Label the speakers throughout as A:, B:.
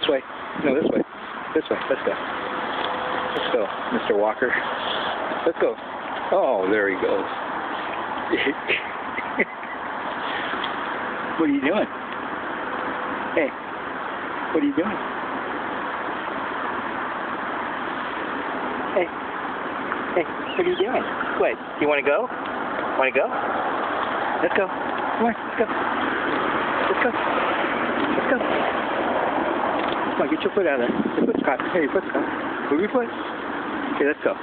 A: This way. No, this way. This way. Let's go. Let's go, Mr. Walker. Let's go. Oh, there he goes. What are you doing? Hey, what are you doing? Hey, what are you doing? What? You want to go? Want to go? Let's go. Come on, let's go. Let's go. Let's go. Come on, get your foot out of there. Your foot's caught. Hey, your foot's caught. Move your foot. Okay, let's go.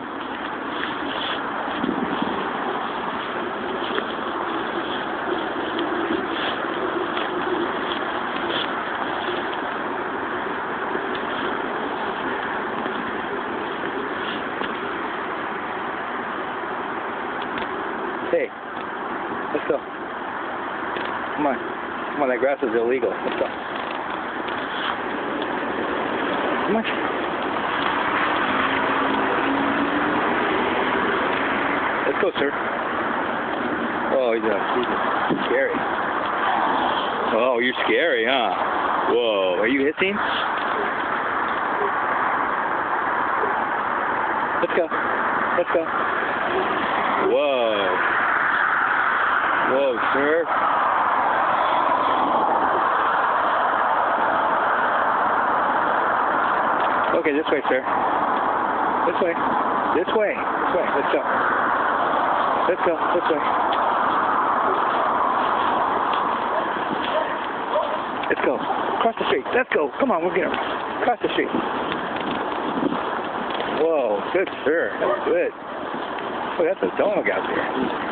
A: Hey, let's go. Come on. Come on, that grass is illegal. Let's go. Come on. Let's go, sir. Oh, he's scary. Oh, you're scary, huh? Whoa, are you hissing? Let's go. Let's go. Whoa. Whoa, sir. Okay, this way, sir. This way. This way. This way. Let's go. Let's go. This way. Let's go. Cross the street. Let's go. Come on, we'll get him. Cross the street. Whoa, good, sir. That's good. Oh, that's a dog out there.